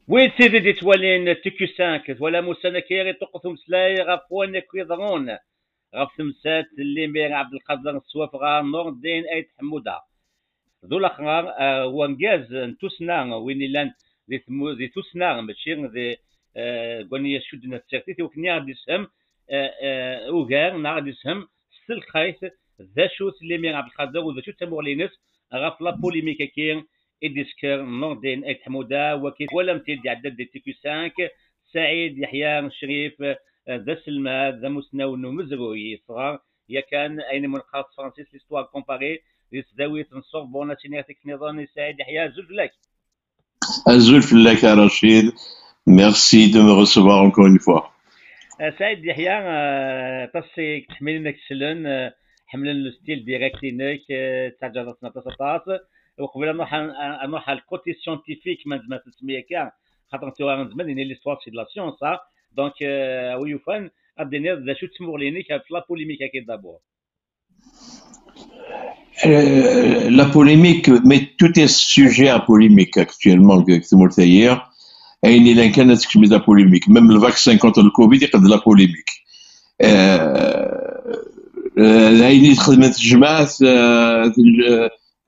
وين سيدي دي توالين تيكو 5 ولا موسى كيري تقثم سلاي غفوان كويضرون غف تمسات اللي مير عبد القادر السواف غا نور الدين ايت حموده ذو الاخرى وانجاز نتوسنا وين لان ذي توسنا ماشي ذي قولني شدنا السيرتي وكني غادي يسهم اوغار غادي يسهم السلك خايس ذا شوت اللي مير عبد القادر وذا شوت تمورلينس غف لا بوليميكا كاين إديسكر نوردين أيت حمودة وكيف ولم تلدي عدد دي تيكو 5 سعيد يحيى شريف ذا سلمى ذا مسنون ومزروي صغار يا كان أين من خاص فرانسيس ليستوار كومباري زاوية نصور بونا سينياتيك نظام سعيد يحيى زلف لك Azul Laka Rachid, merci de me recevoir encore une fois. سعيد يحيى تصي تحملنا كسلن حملنا الستيل ديريكتينك تاع جازتنا تصاطات وقبل نروح على الكوتي سيونتيفيك ما تسميه كاع خاطر انت زمان لي ليستوار سي لا سيونس دونك ويوفان ادينا ذا شو تسمور لينيك في لا بوليميك كي دابور La polémique, mais tout est sujet à polémique actuellement, il كانت تكمل la polémique. Même le vaccin contre le Covid, il y a de la polémique. هايني خدمت الجماعة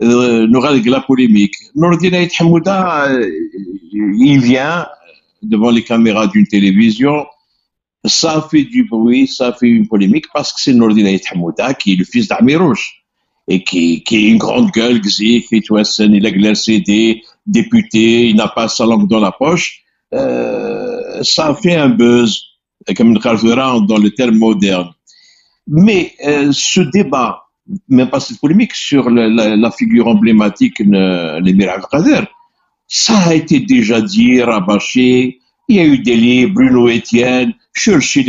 نغلق la polémique. Nourdine Aït Hamouda, il vient devant les caméras d'une télévision, ça fait du bruit, ça fait une polémique parce que c'est Nourdine Aït Hamouda qui est le fils d'Amirouche et qui est une grande gueule, il a glacé des députés, il n'a pas sa langue dans la poche. Ça a fait un buzz, comme dans le terme moderne. Mais ce débat, même pas cette polémique, sur la figure emblématique de l'émir Abdelkader, ça a été déjà dit, rabâché. Il y a eu des livres, Bruno Etienne, Churchill, il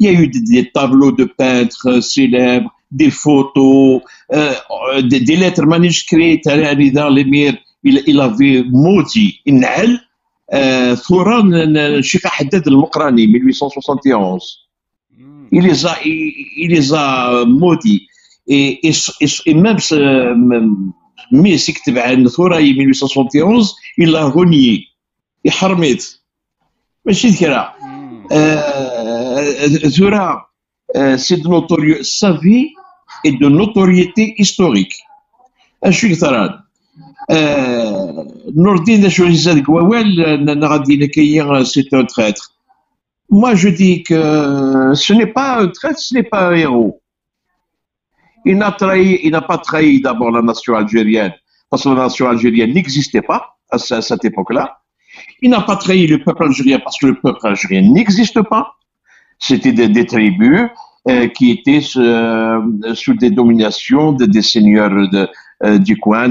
y a eu des tableaux de peintres célèbres, des photos, des lettres manuscrites. L'émir, il avait maudit Innal, Thouran, Cheikh Haddad al-Muqrani, 1871. Il les a maudits. Et même mais c'est que Thouraï 1871, il l'a renié. Et Harmet. Mais c'est que là, Thoura, c'est de notoriété, sa vie est de notoriété historique. Je suis Tharan. Nourdine Chouizad Gouawel, c'est un traître. Moi, je dis que ce n'est pas un traître, ce n'est pas un héros. Il n'a pas trahi d'abord la nation algérienne, parce que la nation algérienne n'existait pas à cette époque-là. Il n'a pas trahi le peuple algérien, parce que le peuple algérien n'existe pas. C'était des tribus qui étaient sous des dominations des seigneurs du coin.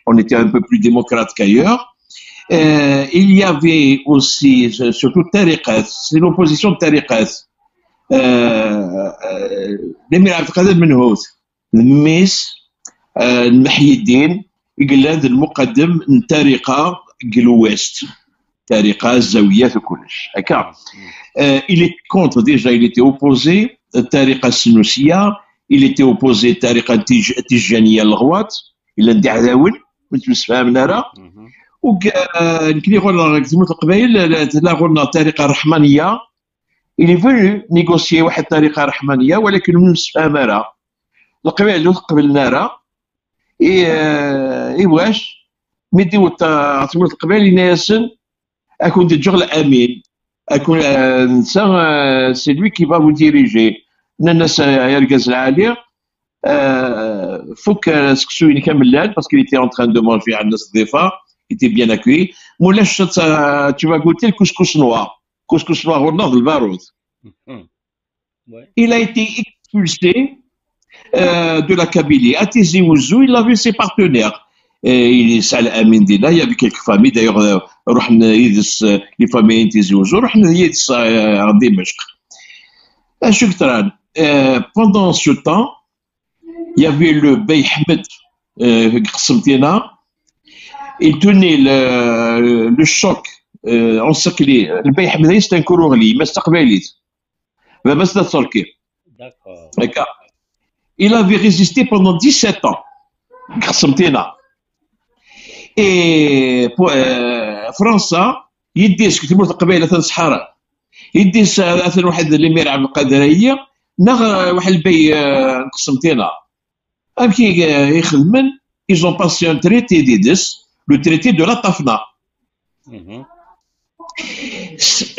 On était un peu plus démocrate qu'ailleurs. Il y avait aussi, surtout Tariqat, c'est l'opposition de Tariqat. الأمير عبد القادر منهوت الميس المحي الدين يقلاد المقدم الطريقة قلوست طريقة الزاويات وكلش هكا il est contre déjà il était opposé الطريقة السنوسية il était opposé الطريقة التيجانية الغوات إلا ندي عداول متفاهمنا راه وكي يقول كتموت القبائل لا قلنا الطريقة الرحمانية. Il est venu négocier واحد الطريقة رحمانية ولكن من مسفهمة راه القبائل اللي قبلنا راه واش ميديو تعتمد القبائل يناسن أكون دي جغل أمين أكون نسا سي لوي كي با فو ديريجي الناس يركز العالية فوك سكسوين كاملان باسكو il était en train de manger على الناس الضيفة il était bien accueilli مولاش tu vas goûter le couscous noir. Couscous noir au nord de Baroud. Il a été expulsé de la Kabylie. À Tizi Ouzou, il a vu ses partenaires. Il est Salah Amin Dina, il y avait quelques familles, d'ailleurs, les familles de Tizi Ouzou, à Dimashq. Pendant ce temps, il y avait le Bey Ahmed il tenait le choc encerclé. Le Bey Hamdi, c'est un Kourougli, mais c'est un D'accord. Il avait résisté pendant 17 ans. قسمتينا. اي فرنسا يديس كتبوا القبائل تاع الصحراء يديس مثلا واحد اللي مير عبد القادر هي نغ واحد البي قسمتينا كي يخدمن ils ont passé un traité d'Edis, le traité de la Tafna.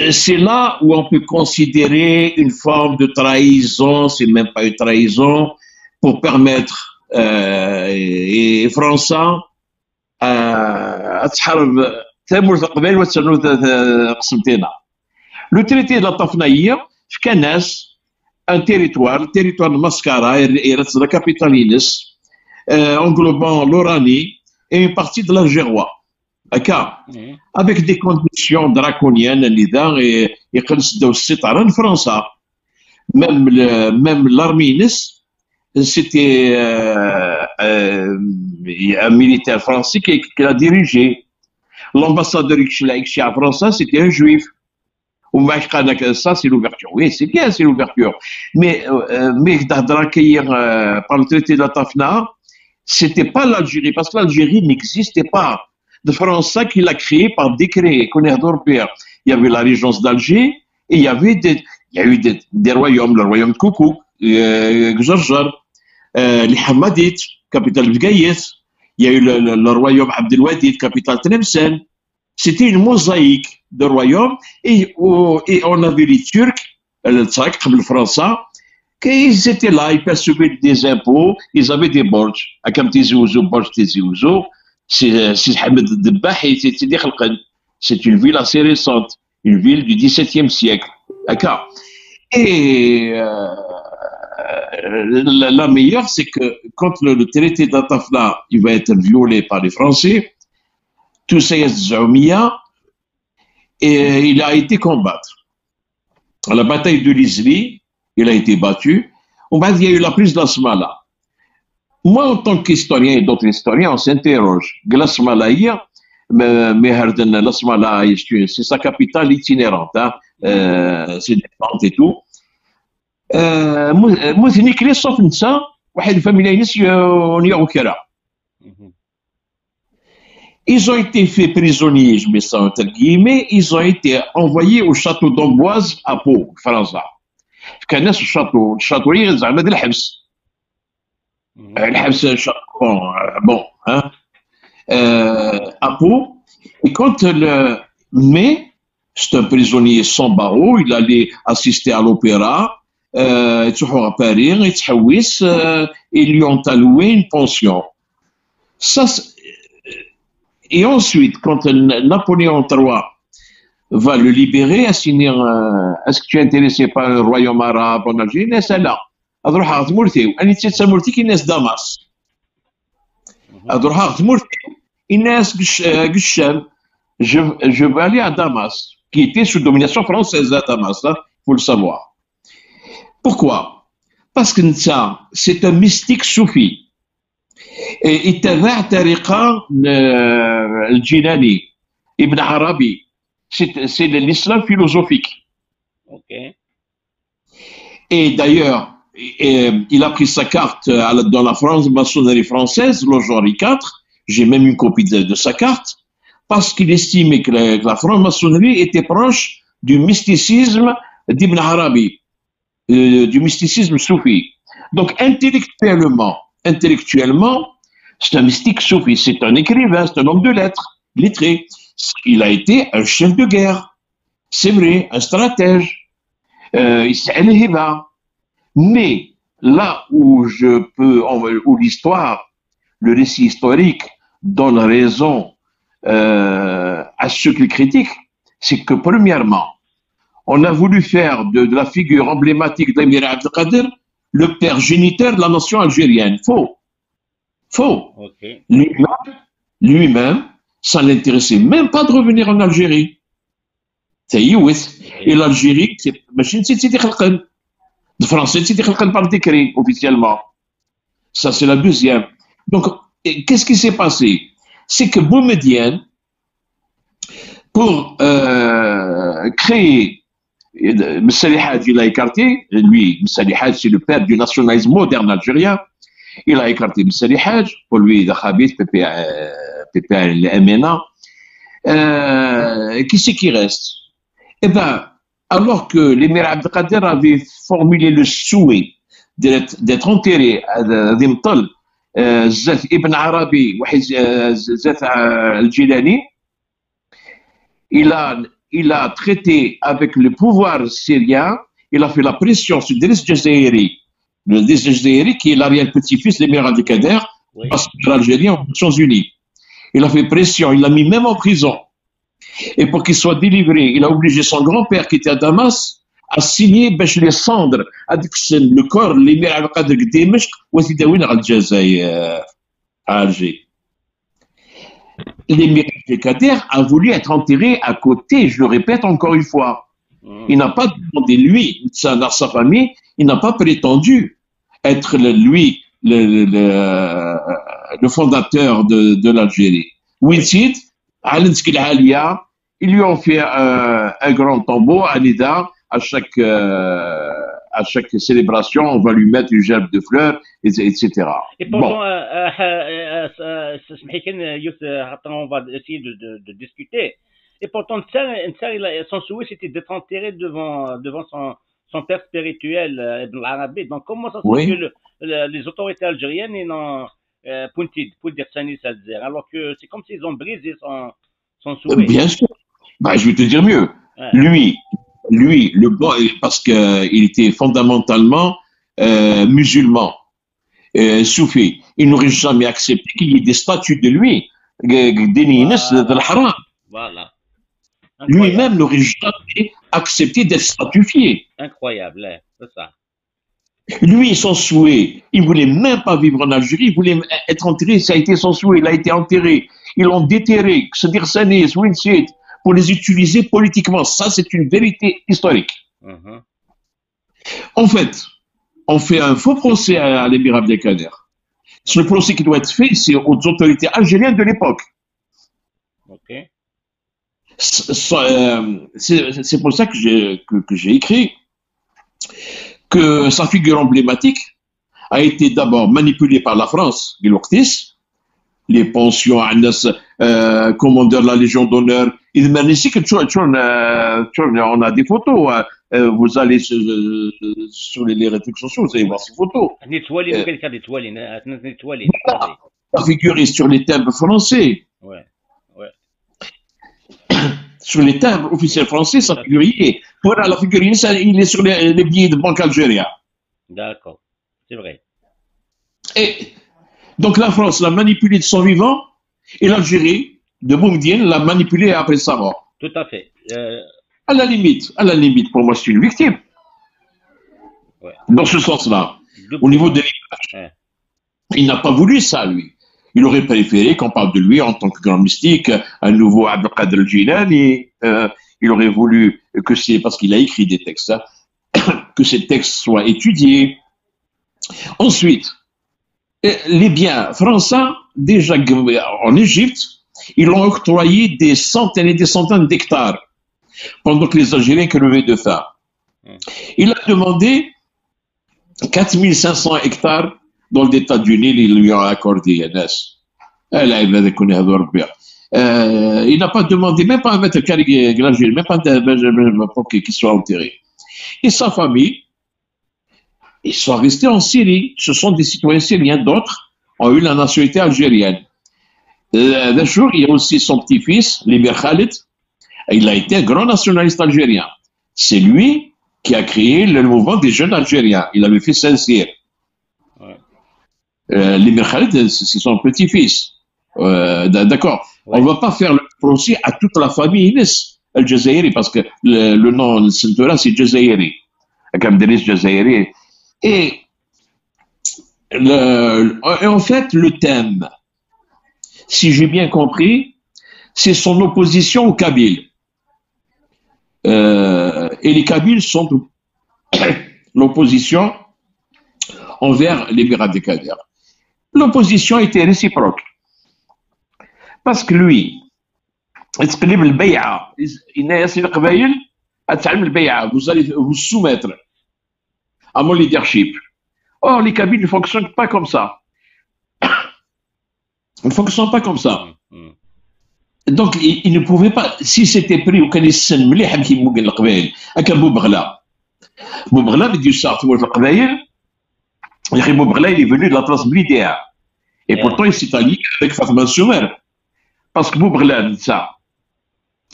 C'est là où on peut considérer une forme de trahison, c'est même pas une trahison, pour permettre فرنسا تحارب ثمور القبائل وتسنو قسمتينا. لو تريتي دو طفنا هي كان ناس ان تيريتوار de Mascara يرات لا كابيتالينس englobant l'Oranie et une partie de l'Algérois. Avec des conditions draconiennes et en France. Même l'Arménie, c'était un militaire français qui l'a dirigé. L'ambassadeur en France, c'était un juif. Ça, c'est l'ouverture. Oui, c'est bien, c'est l'ouverture. Mais par le traité de la Tafna, c'était pas l'Algérie, parce que l'Algérie n'existait pas. De France qui l'a créé par décret, européen. Il y avait la régence d'Alger et il y a eu des royaumes, le royaume de Koukou, Gjarjar, les Hamadites, capitale de Gaïs. Il y a eu le royaume Abdelwadid, capitale Tlemcen. C'était une mosaïque de royaumes et on avait les Turcs, le Français, qu'ils étaient là, ils percevaient des impôts, ils avaient des bords. Comme Tizi Ouzou, bords Tizi Ouzou. C'est une ville assez récente, une ville du XVIIe siècle. D'accord. Et la meilleure, c'est que quand le traité d'Atafna il va être violé par les Français, tout ça est Zaoumia, et il a été combattu. À la bataille de l'Isli, il a été battu. Il y a eu la prise d'Asmala. Moi, en tant qu'historien et d'autres historiens, on s'interroge. L'Asmalaïa, c'est sa capitale itinérante, hein, c'est des pentes et tout. Sauf une ça, ils ont été faits prisonniers, je mets ça entre guillemets, ils ont été envoyés au château d'Amboise à Pau, France. كان ناس الشاطو زعما ديال الحبس bon hein à Pau et quand mais c'est un prisonnier sans barreau il allait assister à l'opéra يتروحوا à Paris يتحوس ils lui ont alloué une pension ça et ensuite quand Napoléon III va le libérer à signer est-ce que tu es intéressé par un royaume arabe en Algérie ناس لا أروح أخذ مرتي أنا تيت مرتي كي الناس داماس أروح أخذ مرتي الناس قشام je vais aller à Damas qui était sous domination française à Damas hein, faut le savoir pourquoi parce que ça c'est un mystique soufi اتبع طريقة الجيلاني ابن عربي c'est l'islam philosophique okay. Et d'ailleurs il a pris sa carte dans la maçonnerie française, Loge Henri IV. J'ai même une copie de sa carte, parce qu'il estimait que la franc-maçonnerie était proche du mysticisme d'Ibn Arabi, du mysticisme soufi. Donc intellectuellement, c'est un mystique soufi, c'est un écrivain, c'est un homme de lettres, lettré. Il a été un chef de guerre, c'est vrai, un stratège. Mais là où l'histoire, le récit historique donne raison à ceux qui critiquent, c'est que premièrement, on a voulu faire de la figure emblématique d'Amir Abdelkader le père géniteur de la nation algérienne. Faux. Okay. Lui-même, ça ne l'intéressait même pas de revenir en Algérie. Et l'Algérie, machine c'est le français c'est par décret officiellement. Ça c'est la deuxième. Donc qu'est-ce qui s'est passé? C'est que Boumedienne, pour créer Msali Hadji l'a écarté, lui Msali Hadji c'est le père du nationalisme moderne algérien. Il a écarté Missali Haj, pour lui, il a Khabib, Pépé Amena. Qui c'est qui reste? Eh bien, alors que l'émir Abdelkader avait formulé le souhait d'être enterré à Dimtal, Zef Ibn Arabi, Zef Al-Jilani, il a traité avec le pouvoir syrien, il a fait la pression sur Driss Jazairi, le Driss Jazairi qui est l'arrière-petit-fils de l'émir Abdelkader, passeport algérien aux Nations Unies. Il a fait pression, il l'a mis même en prison. Et pour qu'il soit délivré, il a obligé son grand-père qui était à Damas à signer les cendres, le corps, l'émir Abdelkader de Dimashq, ou à Alger. L'émir Abdelkader a voulu être enterré à côté, je le répète encore une fois. Il n'a pas demandé, lui, dans sa famille, il n'a pas prétendu être lui le fondateur de l'Algérie. Winsid, Alenski Alia, ils lui ont fait un grand tombeau à Nida. À chaque célébration, on va lui mettre une gerbe de fleurs, etc. Et pourtant, on va essayer de discuter. Et pourtant, son souhait, c'était d'être enterré devant son père spirituel, Ibn Arabi. Donc, comment ça se fait que les autorités algériennes n'ont pour dire Sani Salzer, alors que c'est comme s'ils ont brisé son souhait. Bien sûr. Bah, je vais te dire mieux. Ouais. Lui, parce qu'il était fondamentalement musulman, soufi, il n'aurait jamais accepté qu'il y ait des statues de lui, des Nines de l'Haram. Voilà. Lui-même n'aurait jamais accepté d'être statufié. Incroyable, hein, c'est ça. Lui, son souhait, il ne voulait même pas vivre en Algérie, il voulait être enterré, ça a été son souhait, il a été enterré. Ils l'ont déterré, c'est-à-dire Sanis, Winsit, pour les utiliser politiquement. Ça, c'est une vérité historique. En fait, on fait un faux procès à l'émir Abdelkader. Le procès qui doit être fait, c'est aux autorités algériennes de l'époque. Okay. C'est pour ça que j'ai écrit que sa figure emblématique a été d'abord manipulée par la France, Guiloctis, les pensions, commandeur de la Légion d'honneur. On a des photos. Vous allez sur les réseaux sociaux, vous allez voir ces photos. La figure est sur les timbres français. Ouais. Sur les timbres officiels français, sa figure y est. Voilà, la figure, il est sur les billets de banque algériens. D'accord, c'est vrai. Et donc la France l'a manipulé de son vivant et l'Algérie de Boumediene l'a manipulé après sa mort. Tout à fait. À la limite, pour moi, c'est une victime. Ouais. Dans ce sens-là, au niveau de l'image. Ouais. Il n'a pas voulu ça, lui. Il aurait préféré qu'on parle de lui en tant que grand mystique, un nouveau Abdelkader al-Jilani. Il aurait voulu que c'est parce qu'il a écrit des textes, hein, que ces textes soient étudiés. Ensuite, les biens français, déjà en Égypte, ils ont octroyé des centaines et des centaines d'hectares pendant que les Algériens crevaient de faim. Il a demandé 4500 hectares dans le delta du Nil, ils lui ont accordé. Il n'a pas demandé, même pas un mètre carré, même pas pour qu'il soit enterré. Et sa famille, ils sont restés en Syrie. Ce sont des citoyens syriens, d'autres ont eu la nationalité algérienne. D'un jour, il y a aussi son petit-fils, l'émir Khalid. Il a été un grand nationaliste algérien. C'est lui qui a créé le mouvement des jeunes algériens. Il avait fait Saint-Cyr. L'émir Khalid, c'est son petit-fils. D'accord. Ouais. On ne va pas faire le procès à toute la famille al-Jazairi parce que le nom de Centura, c'est Jazairi. Comme Driss Jazairi. Et en fait, le thème, si j'ai bien compris, c'est son opposition aux Kabyles. Et les Kabyles sont l'opposition envers l'émir Abdelkader. L'opposition était réciproque. Parce que lui, vous allez vous soumettre à mon leadership. Or, les Kabyles ne fonctionnent pas comme ça. Il ne fonctionne pas comme ça. Donc, il ne pouvait pas, si c'était pris وكان يسن مليح كيما قال القبائل هكا بوبغلا بوبغلا اللي يستعملوا في القبائل يا اخي بوبغلا il est venu de la classe militaire et pourtant il s'est allié avec Fatma Soumer parce que Boubrela ça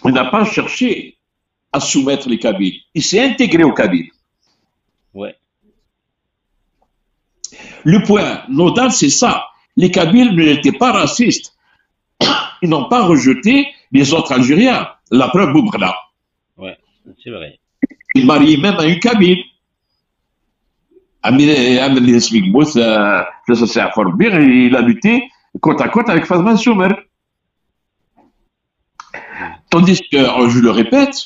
il n'a pas cherché à soumettre les Kabyles, il s'est intégré aux Kabyles. Ouais. Le point nodal c'est ça, les Kabyles n'étaient pas racistes. Ils n'ont pas rejeté les autres Algériens. La preuve, Boubrela. Ouais, c'est vrai. Il mariait même à une Kabyle. Il a lutté côte à côte avec Fatma Soumer. Tandis que, je le répète,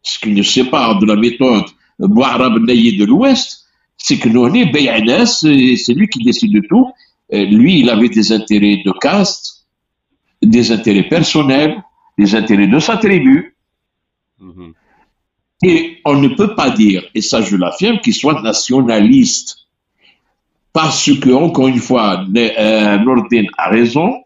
ce qui nous sépare de la méthode Bouarab Naïe de l'Ouest, c'est que nous, on est Beyanes, c'est lui qui décide de tout. Lui, il avait des intérêts de caste, des intérêts personnels, des intérêts de sa tribu. Et on ne peut pas dire, et ça je l'affirme, qu'il soit nationaliste. Parce que, encore une fois, Nordin a raison,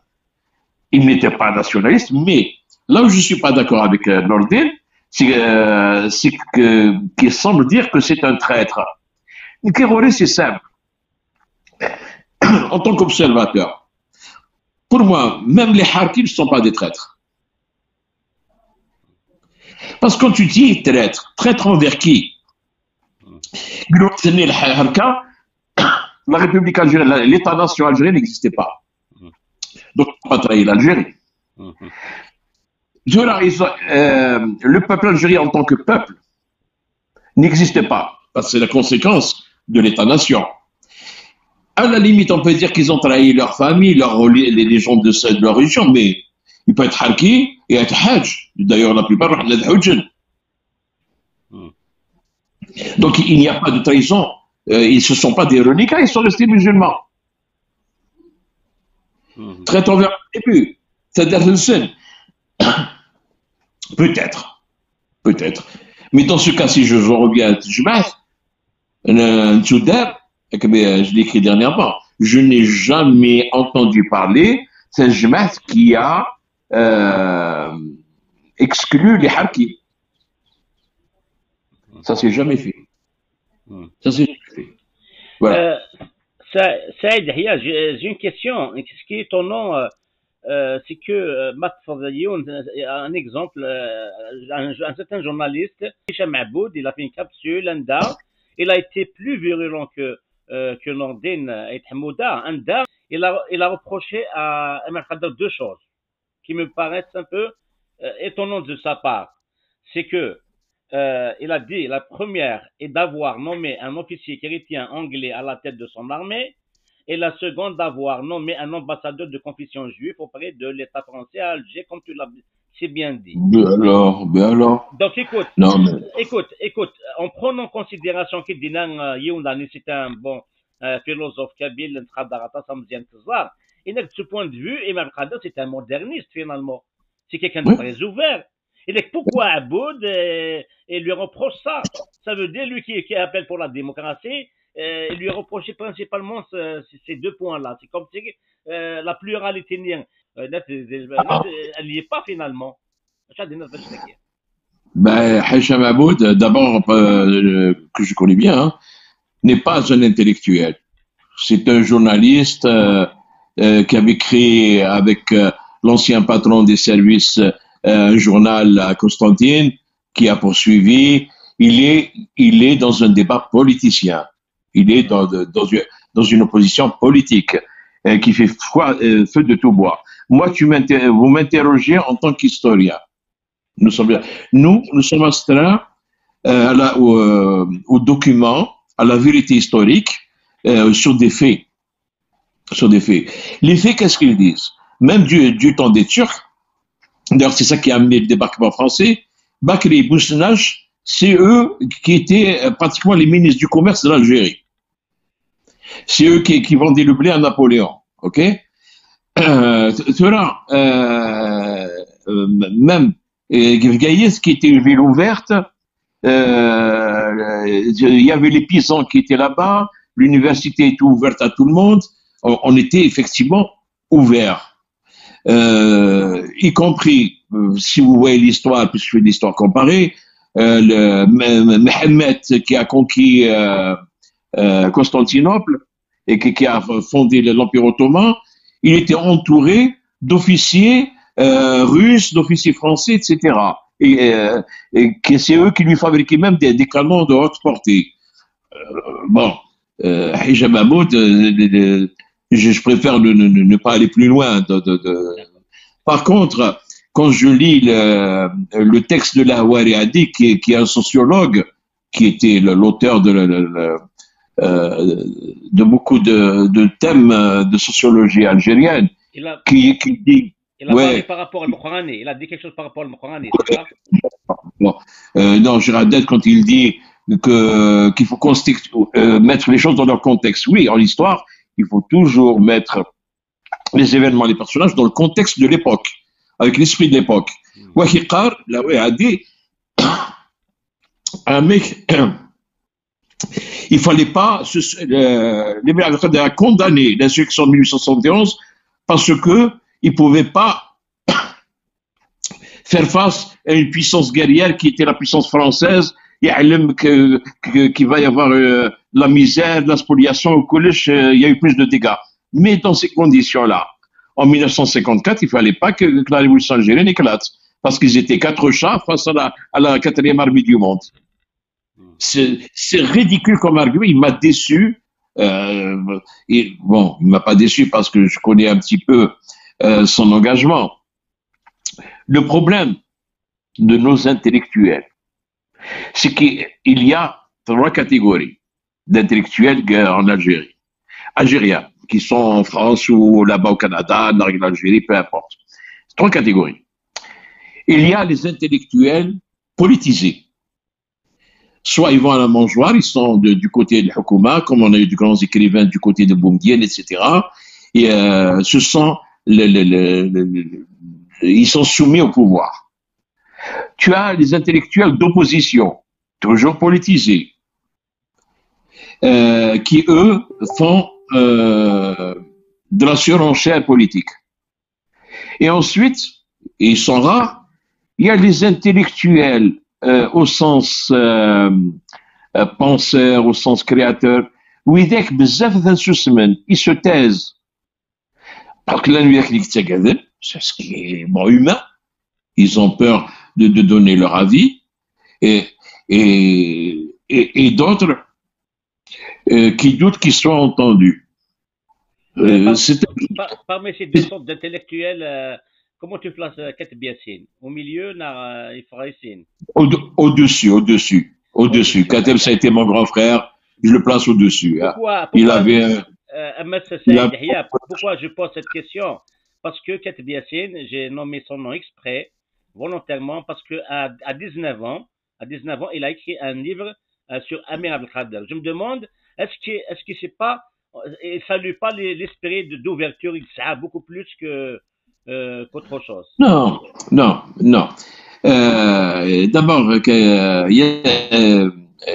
il n'était pas nationaliste, mais là où je ne suis pas d'accord avec Nordin, c'est qu'il semble dire que c'est un traître. Une terroriste, c'est simple. En tant qu'observateur, pour moi, même les Harkis ne sont pas des traîtres. Parce que quand tu dis traître, traître envers qui? La République algérienne, l'État-nation algérien n'existait pas. Donc, on n'a pas trahi l'Algérie. Le peuple algérien en tant que peuple n'existait pas. Parce que c'est la conséquence de l'État-nation. À la limite, on peut dire qu'ils ont trahi leur famille, les gens de leur religion, mais il peut être Harki et être Hajj. D'ailleurs, la plupart ont été Hajj. Donc, il n'y a pas de trahison. Ils ne se sont pas des reliquats, ils sont restés musulmans. Très tôt vers le début. C'est-à-dire peut-être. Peut-être. Mais dans ce cas, si je reviens à Tjmas, je l'ai écrit dernièrement, je n'ai jamais entendu parler d'un Jmas qui a exclu les Harkis. Ça s'est jamais fait. Ça s'est jamais fait. Voilà. Saïd, j'ai une question. Ce qui est étonnant, c'est que un exemple, un certain journaliste, Hicham Aboud, il a fait une capsule, il a été plus virulent que Nordin et Hamouda. Il a reproché à Emel Khadr deux choses qui me paraissent un peu étonnantes de sa part. C'est que il a dit la première est d'avoir nommé un officier chrétien anglais à la tête de son armée, et la seconde d'avoir nommé un ambassadeur de confession juive auprès de l'État français à Alger, comme tu l'as si bien dit. Ben alors. Donc écoute, non, mais... écoute, en prenant en considération que Dinan Youndani c'est un bon philosophe kabyle, et de ce point de vue, Emel Khadr c'est un moderniste finalement. C'est quelqu'un de très ouvert. Et donc, pourquoi Aboud lui reproche ça? Ça veut dire, lui qui appelle pour la démocratie, il lui reproche principalement ces deux points-là. C'est comme si la pluralité elle n'y est pas finalement. Ben, Hicham Aboud, d'abord, que je connais bien, hein, n'est pas un intellectuel. C'est un journaliste qui avait créé avec l'ancien patron des services un journal à Constantine qui a poursuivi. Il est dans un débat politicien. Il est dans une opposition politique qui fait feu de tout bois. Moi, vous m'interrogez en tant qu'historien. Nous sommes astreints aux documents, à la vérité historique sur des faits. Les faits, qu'est-ce qu'ils disent? Même du temps des Turcs. D'ailleurs, c'est ça qui a amené le débarquement français. Bakri et Boussenach, c'est eux qui étaient pratiquement les ministres du commerce de l'Algérie. C'est eux qui vendaient le blé à Napoléon. Ok? Même Gaïès, qui était une ville ouverte, il y avait les paysans qui étaient là-bas, l'université était ouverte à tout le monde, on était effectivement ouverts. y compris, si vous voyez l'histoire, puisque je fais de l'histoire comparée, Mohammed qui a conquis Constantinople et qui a fondé l'Empire ottoman, il était entouré d'officiers russes, d'officiers français, etc. Et c'est eux qui lui fabriquaient même des canons de haute portée. Bon, Hijab Mahmoud, je préfère ne pas aller plus loin. Par contre, quand je lis le texte de Lahwari Adi, qui est un sociologue, qui était l'auteur de beaucoup de thèmes de sociologie algérienne, qui dit... Il a parlé par rapport au Mokhorani. Il a dit quelque chose par rapport au Mokhorani, c'est ça? Bon. Non, Girardet, quand il dit qu'il faut mettre les choses dans leur contexte. Oui, en histoire, il faut toujours mettre les événements, les personnages dans le contexte de l'époque, avec l'esprit de l'époque. Wahikar, là, oui, a dit un mec, il fallait pas, l'émir Abdelkader a condamné l'insurrection de 1871 parce que il pouvait pas faire face à une puissance guerrière qui était la puissance française. Il va y avoir la misère, la spoliation au collège, il y a eu plus de dégâts. Mais dans ces conditions-là, en 1954, il ne fallait pas que la révolution algérienne éclate, parce qu'ils étaient 4 chats face à la 4e armée du monde. C'est ridicule comme argument, il m'a déçu. Et bon, il ne m'a pas déçu parce que je connais un petit peu son engagement. Le problème de nos intellectuels, c'est qu'il y a 3 catégories d'intellectuels en Algérie. Algériens, qui sont en France ou là-bas au Canada, en Algérie, peu importe. 3 catégories. Il y a les intellectuels politisés. Soit ils vont à la mangeoire, ils sont du côté de l'Houkouma, comme on a eu de grands écrivains du côté de Boumediene, etc. Et ce sont ils sont soumis au pouvoir. Tu as les intellectuels d'opposition, toujours politisés, qui, eux, font de la surenchère politique. Et ensuite, et ils sont rares, il y a les intellectuels au sens penseur, au sens créateur, où ils se taisent. Parce que c'est ce qui est humain. Ils ont peur de donner leur avis. Et d'autres qui doutent qu'ils soient entendus. Parmi ces 2 sortes d'intellectuels, comment tu places Kateb Yassine? Au milieu, Ifraïsine? Au-dessus. Kateb, ça a été mon grand frère. Je le place au-dessus. Pourquoi, il avait pourquoi je pose cette question? Parce que Kateb Yassine, j'ai nommé son nom exprès, volontairement, parce qu'à 19 ans, il a écrit un livre sur Amir Abdelkader. Je me demande, est-ce que c'est pas, il salue pas l'esprit d'ouverture, il sait beaucoup plus qu'autre chose. Non. D'abord,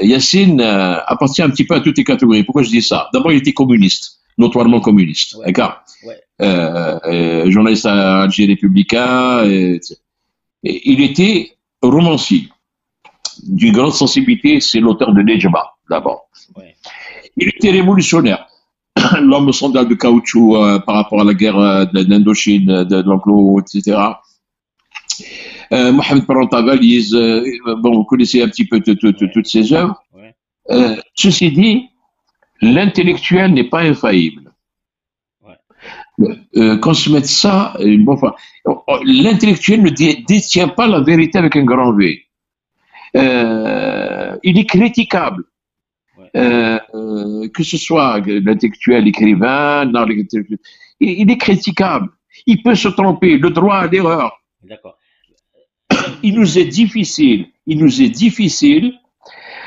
Yassine appartient un petit peu à toutes les catégories. Pourquoi je dis ça? D'abord, il était communiste, notoirement communiste. Ouais. D'accord. Journaliste à Alger républicain. Il était romancier. D'une grande sensibilité, c'est l'auteur de Nejma, d'abord. Ouais. Il était révolutionnaire. L'homme sandal de caoutchouc par rapport à la guerre d'Indochine, de l'Anglo, etc. Mohamed Paranta-Valise, vous connaissez un petit peu toutes ses œuvres. Ouais. Ceci dit, l'intellectuel n'est pas infaillible. Qu'on se mette ça, l'intellectuel ne détient pas la vérité avec un grand V. Il est critiquable. Que ce soit l'intellectuel, l'écrivain, il est critiquable. Il peut se tromper, le droit à l'erreur. D'accord. Il nous est difficile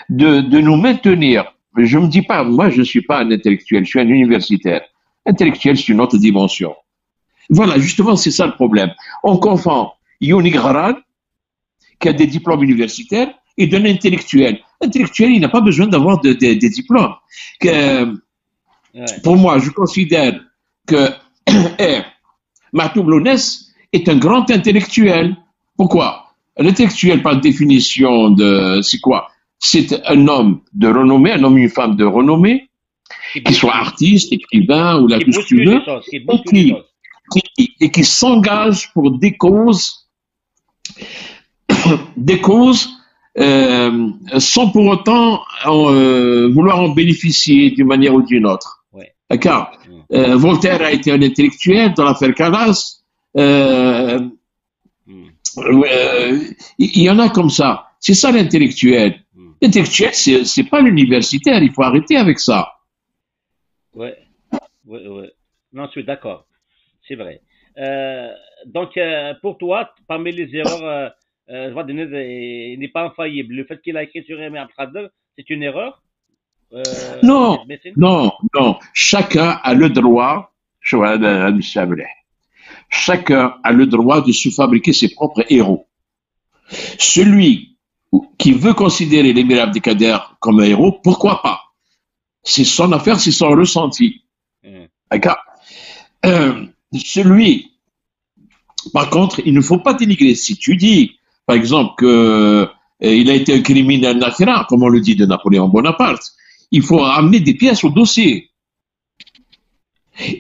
de nous maintenir. Je ne me dis pas, moi je ne suis pas un intellectuel, je suis un universitaire. Intellectuel, c'est une autre dimension. Voilà, justement, c'est ça le problème. On confond Yoni Gharan, qui a des diplômes universitaires, et d'un intellectuel. Intellectuel, il n'a pas besoin d'avoir des diplômes. Pour moi, je considère que Mahtoub Lounès est un grand intellectuel. Pourquoi? L'intellectuel, par définition, c'est quoi? C'est un homme de renommée, un homme et une femme de renommée, qui soit artiste, écrivain ou la tout ce que tu veux, et qui s'engage pour des causes sans pour autant vouloir en bénéficier d'une manière ou d'une autre. Ouais. D'accord. Voltaire a été un intellectuel dans l'affaire Calas. Il y en a comme ça. C'est ça l'intellectuel. L'intellectuel, c'est pas l'universitaire. Il faut arrêter avec ça. Ouais. Non, je suis d'accord. C'est vrai. Donc, pour toi, parmi les erreurs, il n'est pas infaillible. Le fait qu'il a écrit sur Aimé Abdelkader, c'est une erreur? Non. Chacun a le droit, chacun a le droit de se fabriquer ses propres héros. Celui qui veut considérer l'Émir Abdelkader comme un héros, pourquoi pas? C'est son affaire, c'est son ressenti. D'accord. Celui, par contre, il ne faut pas dénigrer. Si tu dis, par exemple, qu'il a été un criminel national, comme on le dit de Napoléon Bonaparte, il faut amener des pièces au dossier.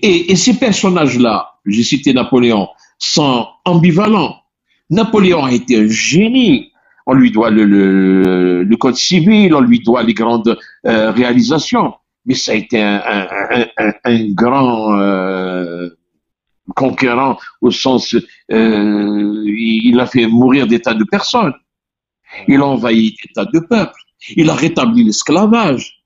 Et ces personnages-là, j'ai cité Napoléon, sont ambivalents. Napoléon a été un génie. On lui doit le code civil, on lui doit les grandes réalisations. Mais ça a été un grand conquérant au sens, il a fait mourir des tas de personnes. Il a envahi des tas de peuples. Il a rétabli l'esclavage.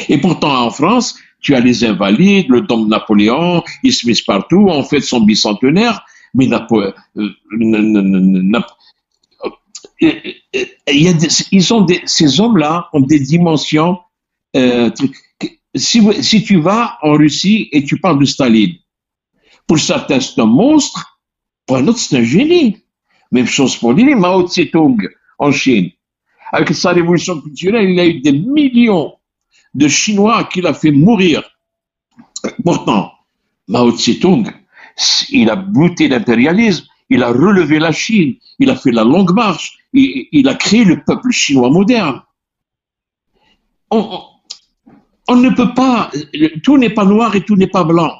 Et pourtant, en France, tu as les Invalides, le Dôme de Napoléon, ils se mettent partout, on fête son bicentenaire, mais ces hommes-là ont des dimensions. Si tu vas en Russie et tu parles de Staline, pour certains c'est un monstre, pour un autre c'est un génie. Même chose pour lui, Mao Tse-tung en Chine. Avec sa révolution culturelle, il a eu des millions de Chinois qu'il a fait mourir. Pourtant, Mao Tse-tung, il a bouté l'impérialisme, il a relevé la Chine, il a fait la longue marche, il a créé le peuple chinois moderne. On ne peut pas, tout n'est pas noir et tout n'est pas blanc.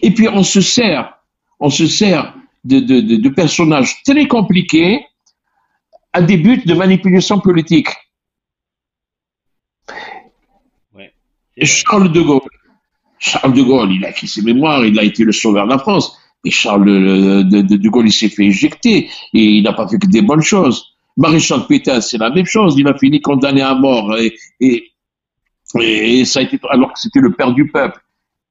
Et puis on se sert de personnages très compliqués à des buts de manipulation politique. Ouais, Charles de Gaulle, il a écrit ses mémoires, il a été le sauveur de la France. Et Charles de Gaulle, il s'est fait éjecter et il n'a pas fait que des bonnes choses. Maréchal Pétain, c'est la même chose, il a fini condamné à mort et ça a été, alors que c'était le père du peuple.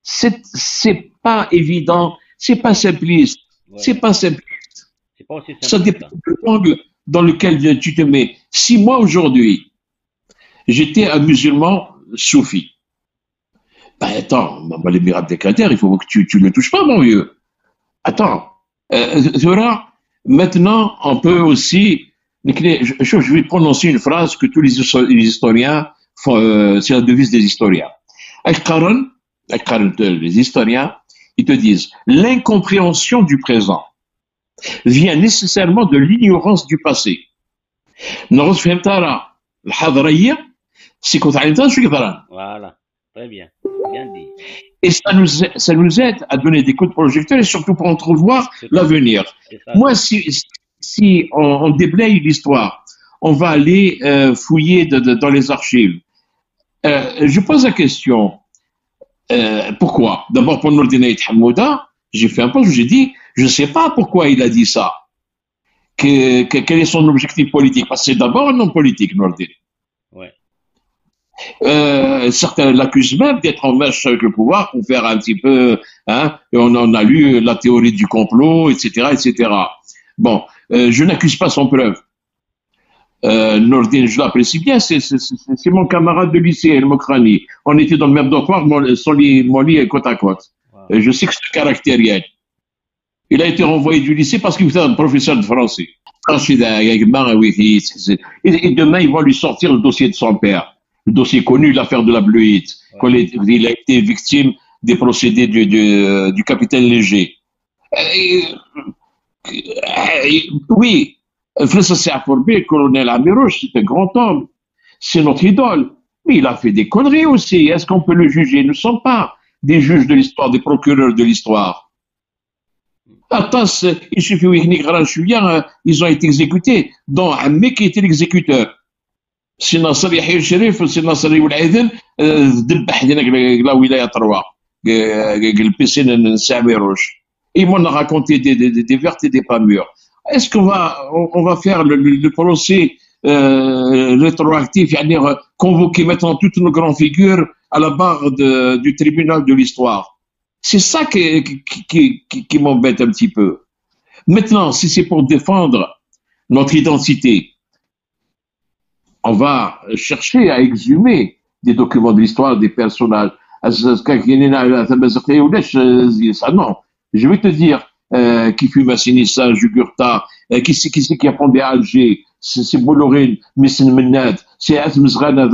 C'est pas évident, c'est pas simpliste, ouais. C'est pas simpliste. C'est pas aussi simple. Ça dépend de l'angle dans lequel tu te mets. Si moi aujourd'hui, j'étais un musulman soufi, ben attends, l'Émir Abdelkader, il faut que tu le touches pas, mon vieux. Attends, maintenant, on peut aussi, je vais prononcer une phrase que tous les historiens font, c'est la devise des historiens. Les historiens, ils te disent, l'incompréhension du présent vient nécessairement de l'ignorance du passé. Voilà, très bien, bien dit. Et ça nous aide à donner des coups de projecteur et surtout pour entrevoir l'avenir. Moi, si on déblaye l'histoire, on va aller fouiller dans les archives. Je pose la question, pourquoi? D'abord, pour Nordine Hamouda, j'ai fait un post où j'ai dit, je ne sais pas pourquoi il a dit ça. Quel est son objectif politique? Parce que c'est d'abord un homme politique, Nordine. Ouais. Certains l'accusent même d'être en marche avec le pouvoir pour faire un petit peu, hein, et on en a lu la théorie du complot, etc., etc. Bon, je n'accuse pas sans preuve. Nordine, je l'apprécie bien, c'est mon camarade de lycée, El Mokrani. On était dans le même dortoir, mon lit côte à côte. Wow. Je sais que c'est caractériel. Il a été renvoyé du lycée parce qu'il était un professeur de français. Et demain, ils vont lui sortir le dossier de son père. Le dossier connu, l'affaire de la Bleuite. Ouais. Il a été victime des procédés du capitaine Léger. Oui, le colonel Amirouche, c'est un grand homme, c'est notre idole, mais il a fait des conneries aussi. Est-ce qu'on peut le juger? Nous ne sommes pas des juges de l'histoire, des procureurs de l'histoire. Attends, il suffit ils ont été exécutés, dont Hamé qui était l'exécuteur. سي ناصر يحيى الشريف سي ناصر والعيدن ذبح هناك لا ولايه طروى البيسين نساع ميروش. Ils m'ont raconté des vertes et des pas mûres. Est-ce qu'on va faire le procès rétroactif, convoquer maintenant toutes nos grandes figures à la barre du tribunal de l'histoire? C'est ça qui m'embête un petit peu. Maintenant, si c'est pour défendre notre identité, on va chercher à exhumer des documents de l'histoire, des personnages. Non, je vais te dire qui fut Massinissa, Jugurtha, qui c'est qui a fondé Alger, c'est Bollorine, Messine Menad, c'est Azm Zghanad,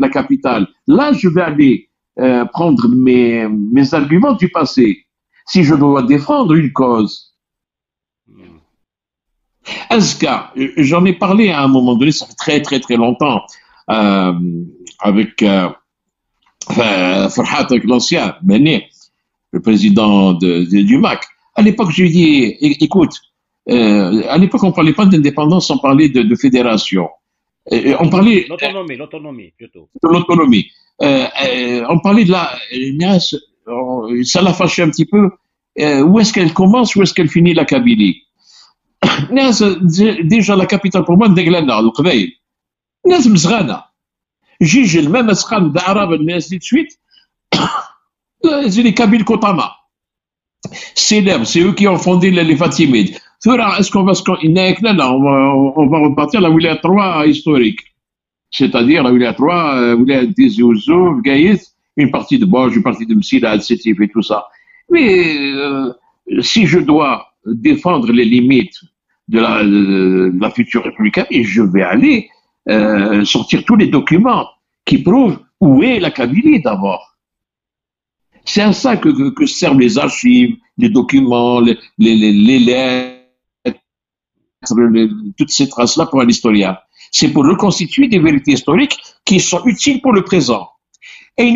la capitale. Là, je vais aller prendre mes arguments du passé. Si je dois défendre une cause, Azka, j'en ai parlé à un moment donné, ça fait très très très longtemps, avec Farhat, avec l'ancien Benet, le président du MAC. À l'époque, je lui ai dit, écoute, à l'époque, on ne parlait pas d'indépendance, on parlait de fédération. On parlait l'autonomie plutôt. De l'autonomie. On parlait de ça l'a fâché un petit peu. Où est-ce qu'elle commence, où est-ce qu'elle finit la Kabylie? Déjà la capitale pour moi Deglana, le Qbaïl. Nas mzghana. Jige le même asqan d'Arab, mais ainsi de suite. C'est les Kabyles Kotama. Célèbres, c'est eux qui ont fondé les Fatimides. Est-ce qu'on va on va repartir à la wilaya 3 historique. C'est-à-dire la wilaya 3, wilaya Tizi Ouzou, Gaïs, une partie de Borj, une partie de Msila, Sétif et tout ça. Mais si je dois défendre les limites de la future République, et je vais aller sortir tous les documents qui prouvent où est la Kabylie d'abord. C'est à ça que servent les archives, les documents, les lettres, toutes ces traces-là pour un historien. C'est pour reconstituer des vérités historiques qui sont utiles pour le présent. Et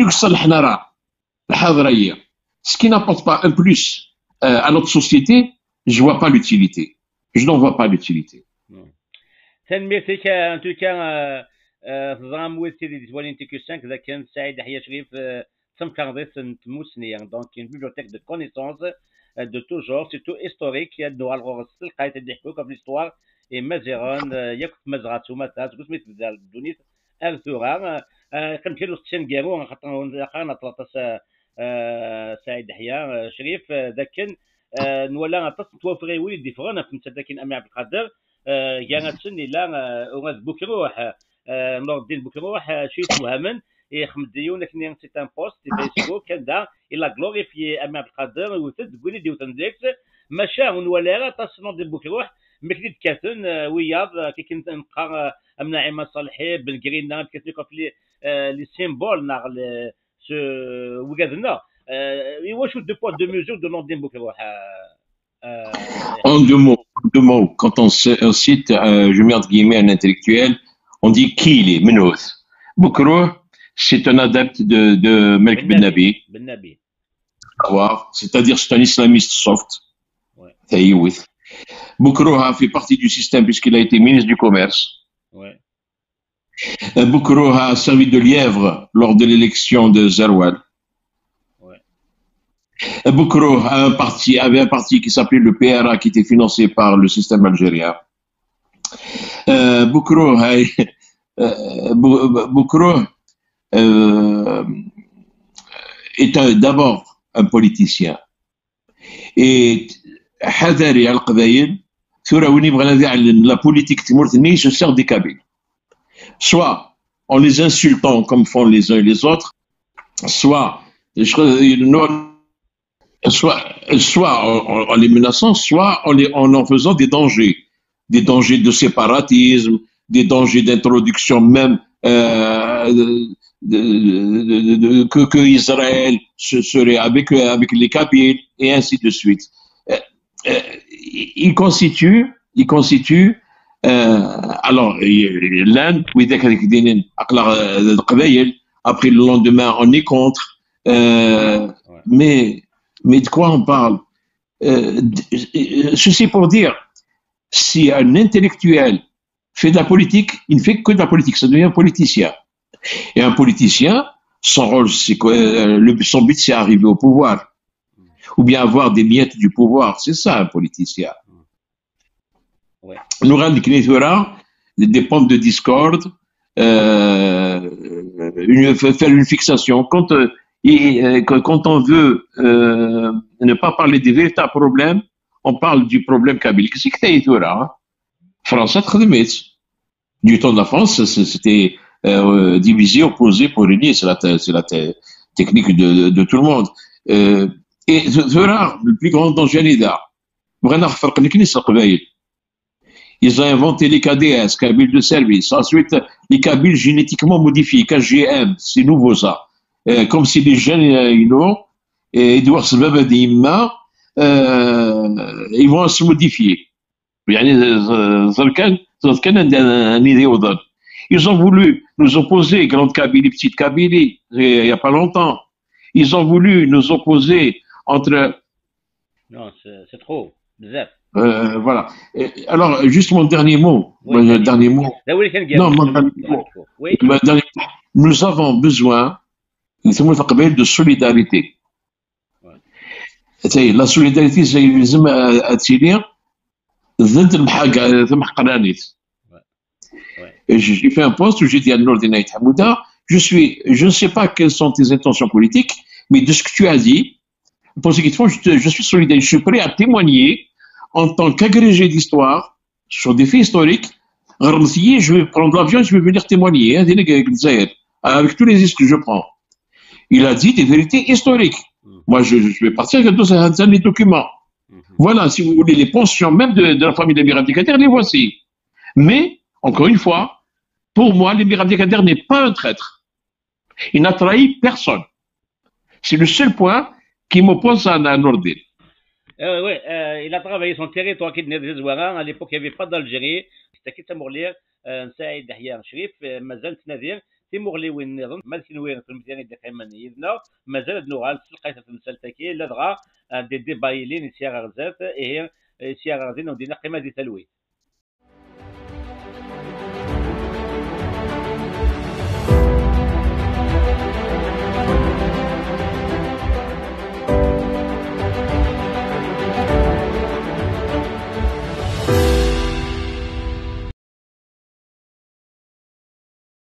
ce qui n'apporte pas un plus à notre société, je ne vois pas l'utilité. Je n'en vois pas l'utilité. تنميتك ان تو كان نظام ويسيدي ديوالين تيكو 5 اذا كان سعيد يحيى شريف تم كنضيف تموسني دونك une bibliothèque de connaissances de tout genre surtout historique يدو على القايت اللي يحكوك في l'histoire et مازيغون ياك مزغاتو مثلا تقول سميت الدونيس ارثورا كنمشيو للسين كارو خاطر 13 سعيد يحيى شريف ذاك نولا توفري وليد ديفرون فهمت لكن امي عبد القادر كانتسن الى وغاد بوكروح نور الدين بوكروح شي توهمن يخمديون لكن سي ان بوست فيسبوك كان الى غلوريفي امي عبد القادر وتقولي ديو تنديكس ماشا ونولا تصنو ديال بوكروح مكليد كاتن وياض كي كنت نبقى امنا عماد صالحي بن كرينا كتلقى في لي سيمبول ناغ وكادنا واش دو بوا دو ميزور دو نور دين بوكروح En deux mots, quand on cite, je mets entre guillemets un intellectuel, on dit qui il est, Menouz. Boukroh, c'est un adepte de Melk Ben Nabi. C'est-à-dire c'est un islamiste soft. Ouais. Boukroh a fait partie du système puisqu'il a été ministre du Commerce. Ouais. Boukroh a servi de lièvre lors de l'élection de Zeroual. Boukroh avait un parti qui s'appelait le PRA qui était financé par le système algérien. Boukroh est d'abord un politicien. Et Hadari al-Qbaïl, la politique timurtini se sert des Kabyles. Soit en les insultant comme font les uns et les autres, soit en les menaçant, soit en faisant des dangers de séparatisme, des dangers d'introduction même que Israël serait avec les Kabyles et ainsi de suite. Il constitue alors l'Inde, après le lendemain on est contre, mais de quoi on parle? Ceci pour dire, si un intellectuel fait de la politique, il ne fait que de la politique, ça devient un politicien. Et un politicien, son rôle, c'est quoi? Son but, c'est arriver au pouvoir, ou bien avoir des miettes du pouvoir. C'est ça, un politicien. Nous avons des pompes de discorde, faire une fixation. Quand on veut ne pas parler des véritables problèmes, on parle du problème kabyle. Qu'est-ce que c'est que ça? France a très du temps de la France, c'était divisé, opposé pour régner. C'est la technique de tout le monde. Et le plus grand danger, ils ont inventé les KDS, Kabyles de service. Ensuite, les Kabyles génétiquement modifiés, KGM, c'est nouveau ça. Comme si les jeunes, ils doivent se mettre des mains, ils vont se modifier. Ils ont voulu nous opposer, grande Kabylie, petite Kabylie, il n'y a pas longtemps. Ils ont voulu nous opposer entre... Non, c'est trop. Voilà. Alors, juste mon dernier mot. Oui, mon dernier mot. Non, mon dernier mot. Oui. Nous avons besoin de solidarité. Ouais. La solidarité, c'est j'ai fait un post où j'ai dit à Nordina Hamouda, je ne sais pas quelles sont tes intentions politiques, mais de ce que tu as dit, pour ce qui te font, je suis solidaire, je suis prêt à témoigner en tant qu'agrégé d'histoire sur des faits historiques. Je vais prendre l'avion, je vais venir témoigner avec tous les risques que je prends. Il a dit des vérités historiques. Moi, je vais partir dans les documents. Voilà, si vous voulez, les pensions même de la famille d'Amir Abdelkader, les voici. Mais, encore une fois, pour moi, l'Amir Abdelkader n'est pas un traître. Il n'a trahi personne. C'est le seul point qui m'oppose à Nordin. Oui, il a travaillé son territoire qui est de à l'époque, il n'y avait pas d'Algérie. C'était qui Tamourlir, Saïd Dahya Shrif, Mazal Tnadir, Timourli وين نظن ما كنوير في المدينه دائما يدنا مازال نوغال سلقيت المسلتكي لدغا دي ديبايلين سياغ غزات هي سياغ غزين ودينا قيمه دي تلوي